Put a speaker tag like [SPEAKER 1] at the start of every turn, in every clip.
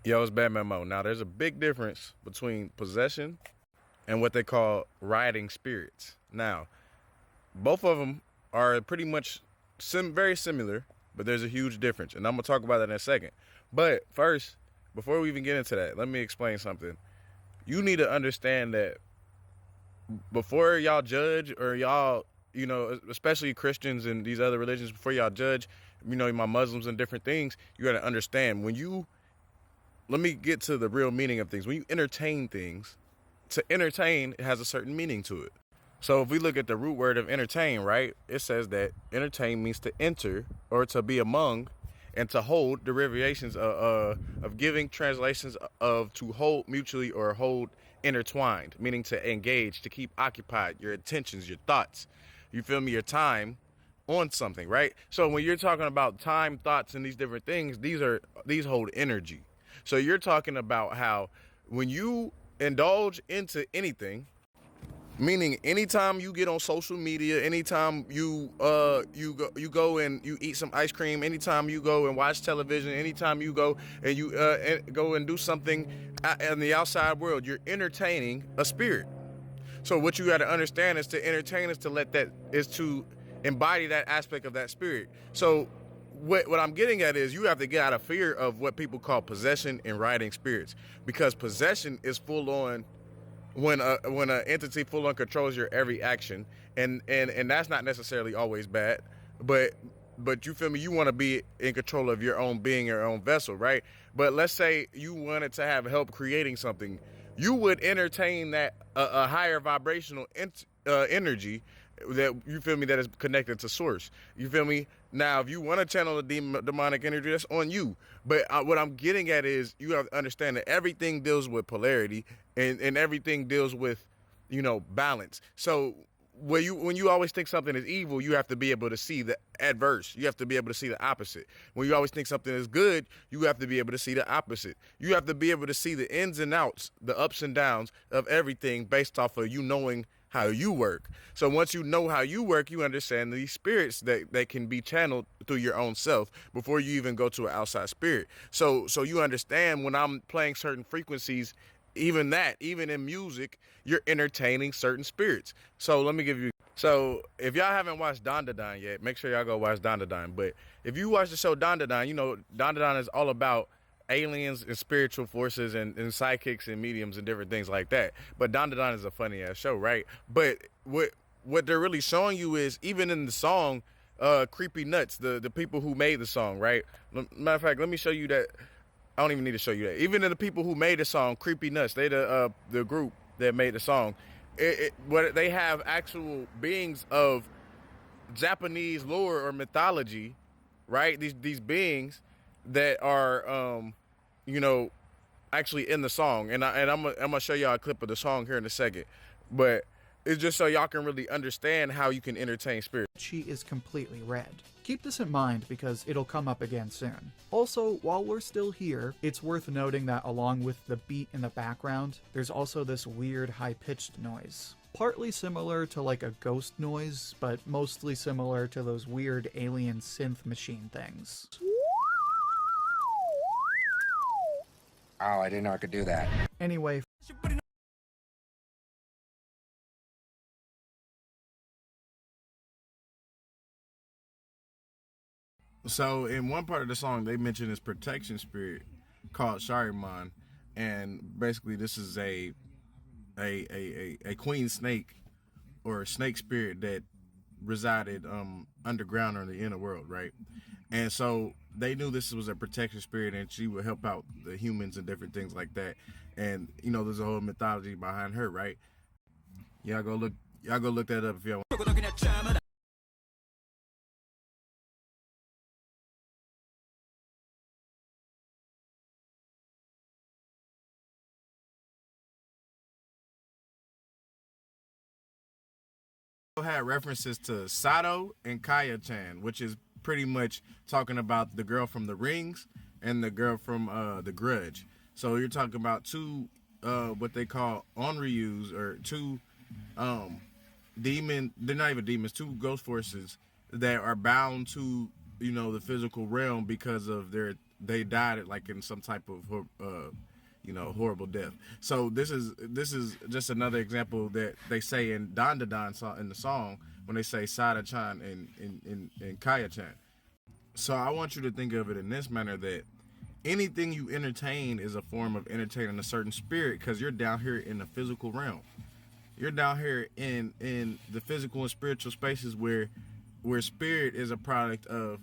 [SPEAKER 1] Yo, it's Batman Mo. Now, there's a big difference between possession and what they call riding spirits. Now, both of them are pretty much very similar, but there's a huge difference, and I'm gonna talk about that in a second. But first, before we even get into that, let me explain something. You need to understand that before y'all judge, or y'all, especially Christians and these other religions, before y'all judge, my Muslims and different things, you got to understand let me get to the real meaning of things. When you entertain things, to entertain, it has a certain meaning to it. So if we look at the root word of entertain, right, it says that entertain means to enter or to be among, and to hold, derivations of giving, translations of to hold mutually or hold intertwined, meaning to engage, to keep occupied, your attentions, your thoughts, you feel me, your time on something, right? So when you're talking about time, thoughts, and these different things, these hold energy. So you're talking about how when you indulge into anything, meaning anytime you get on social media, anytime you go and you eat some ice cream, anytime you go and watch television, anytime you go and you go and do something in the outside world, you're entertaining a spirit. So what you got to understand is to entertain is to embody that aspect of that spirit. So what I'm getting at is you have to get out of fear of what people call possession and riding spirits, because possession is full on when an entity full on controls your every action, and that's not necessarily always bad, but you feel me, you want to be in control of your own being, your own vessel, right? But let's say you wanted to have help creating something, you would entertain that a higher vibrational energy that, you feel me, that is connected to source. You feel me? Now, if you want to channel the demonic energy, that's on you. But what I'm getting at is you have to understand that everything deals with polarity, and everything deals with, balance. So when you always think something is evil, you have to be able to see the adverse. You have to be able to see the opposite. When you always think something is good, you have to be able to see the opposite. You have to be able to see the ins and outs, the ups and downs of everything based off of you knowing how you work. So once you know how you work, you understand these spirits that can be channeled through your own self before you even go to an outside spirit. So you understand when I'm playing certain frequencies, even in music, you're entertaining certain spirits. So let me give you. So if y'all haven't watched Don yet, make sure y'all go watch Don. But if you watch the show Don, Don is all about aliens and spiritual forces and psychics and mediums and different things like that. But Don is a funny ass show, right? But what they're really showing you is, even in the song, Creepy Nuts, the people who made the song, right? Matter of fact, let me show you that. I don't even need to show you that. Even in the people who made the song, Creepy Nuts, they the group that made the song. What they have actual beings of Japanese lore or mythology, right? These beings that are actually in the song, and I'm gonna show y'all a clip of the song here in a second, but it's just so y'all can really understand how you can entertain spirits.
[SPEAKER 2] She is completely red. Keep this in mind because it'll come up again soon. Also, while we're still here, it's worth noting that along with the beat in the background, there's also this weird high-pitched noise. Partly similar to like a ghost noise, but mostly similar to those weird alien synth machine things.
[SPEAKER 3] Oh, I didn't know I could do that.
[SPEAKER 2] Anyway,
[SPEAKER 1] So in one part of the song, they mention this protection spirit called Shariman, and basically this is a queen snake or a snake spirit that resided underground or in the inner world, right? And so they knew this was a protection spirit, and she would help out the humans and different things like that. And there's a whole mythology behind her, right? Y'all go look that up if y'all want. Had references to Sato and Kaya-chan, which is pretty much talking about the girl from The Rings and the girl from The Grudge. So you're talking about two what they call onryus, or two demon, they're not even demons, two ghost forces that are bound to the physical realm because of their they died like in some type of horrible death. So this is just another example that they say in Don Da Don song, in the song, when they say Sada Chan and Kaya Chan. So I want you to think of it in this manner, that anything you entertain is a form of entertaining a certain spirit, because you're down here in the physical realm. You're down here in the physical and spiritual spaces where spirit is a product of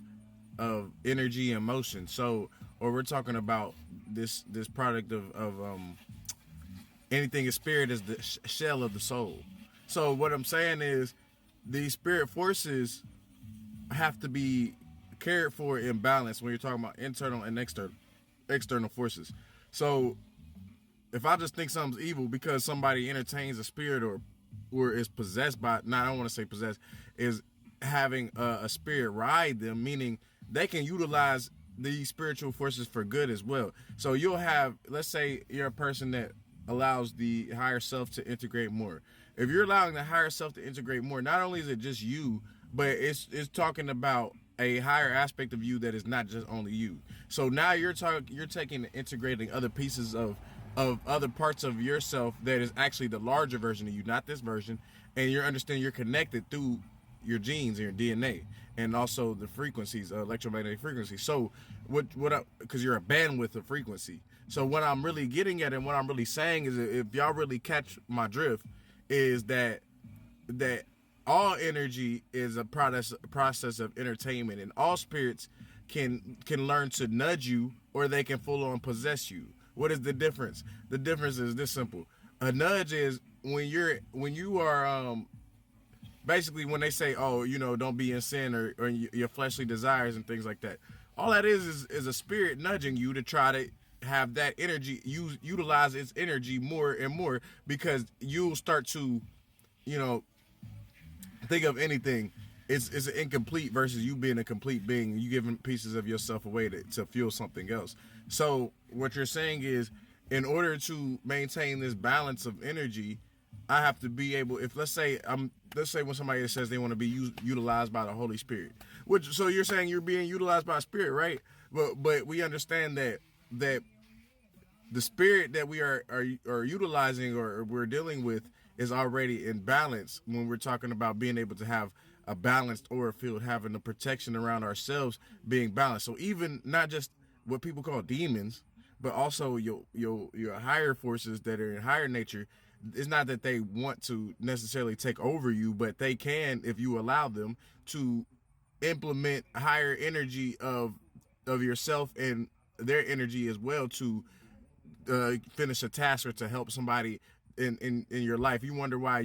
[SPEAKER 1] energy and motion. So, or we're talking about this product of anything in spirit is the shell of the soul. So what I'm saying is these spirit forces have to be cared for in balance when you're talking about internal and external forces. So if I just think something's evil because somebody entertains a spirit or is possessed by, I don't want to say possessed, is having a spirit ride them, meaning they can utilize these spiritual forces for good as well. So you'll have, let's say you're a person that allows the higher self to integrate more. If you're allowing the higher self to integrate more, not only is it just you, but it's talking about a higher aspect of you that is not just only you. So now you're taking and integrating other pieces of other parts of yourself that is actually the larger version of you, not this version, and you're understanding you're connected through your genes and your DNA, and also the frequencies, electromagnetic frequencies. So because you're a bandwidth of frequency. So what I'm really getting at and what I'm really saying is, if y'all really catch my drift, is that all energy is a process of entertainment, and all spirits can learn to nudge you, or they can full on possess you. What is the difference? The difference is this simple. A nudge is when you are basically when they say, oh, don't be in sin or your fleshly desires and things like that. All that is a spirit nudging you to try to have that energy, utilize its energy more and more, because you'll start to, think of anything. It's an incomplete versus you being a complete being. You giving pieces of yourself away to fuel something else. So what you're saying is, in order to maintain this balance of energy, I have to be able. If let's say when somebody says they want to be utilized by the Holy Spirit, so you're saying you're being utilized by a spirit, right? But we understand that the spirit that we are utilizing or we're dealing with is already in balance when we're talking about being able to have a balanced aura field, having the protection around ourselves being balanced. So even not just what people call demons, but also your higher forces that are in higher nature. It's not that they want to necessarily take over you, but they can, if you allow them to, implement higher energy of yourself and their energy as well to finish a task or to help somebody in your life. You wonder why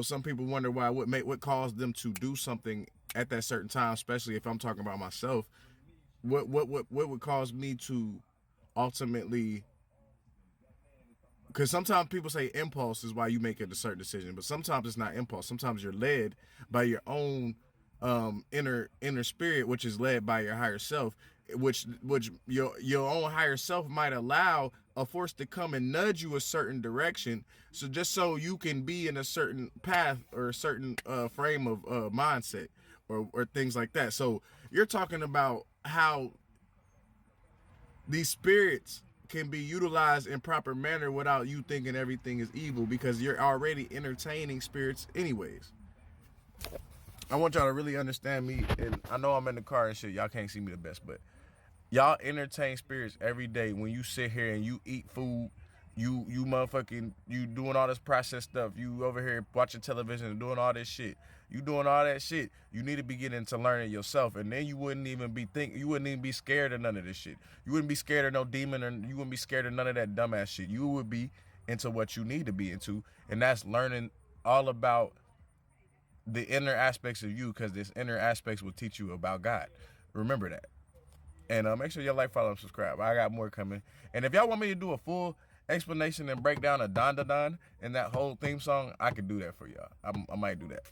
[SPEAKER 1] some people wonder why what caused them to do something at that certain time, especially if I'm talking about myself. What would cause me to ultimately, because sometimes people say impulse is why you make a certain decision, but sometimes it's not impulse. Sometimes you're led by your own inner spirit, which is led by your higher self, which your own higher self might allow a force to come and nudge you a certain direction, so just so you can be in a certain path or a certain frame of mindset or things like that. So you're talking about how these spirits can be utilized in proper manner without you thinking everything is evil, because you're already entertaining spirits anyways. I want y'all to really understand me, and I know I'm in the car and shit, y'all can't see me the best, but y'all entertain spirits every day when you sit here and you eat food, you motherfucking, you doing all this processed stuff, you over here watching television and doing all this shit. You doing all that shit, you need to be getting into learning yourself, and then you wouldn't even be scared of none of this shit. You wouldn't be scared of no demon, or you wouldn't be scared of none of that dumbass shit. You would be into what you need to be into, and that's learning all about the inner aspects of you, because this inner aspects will teach you about God. Remember that. And make sure you like, follow, and subscribe. I got more coming. And if y'all want me to do a full explanation and breakdown of Don Da Don and that whole theme song, I could do that for y'all. I might do that.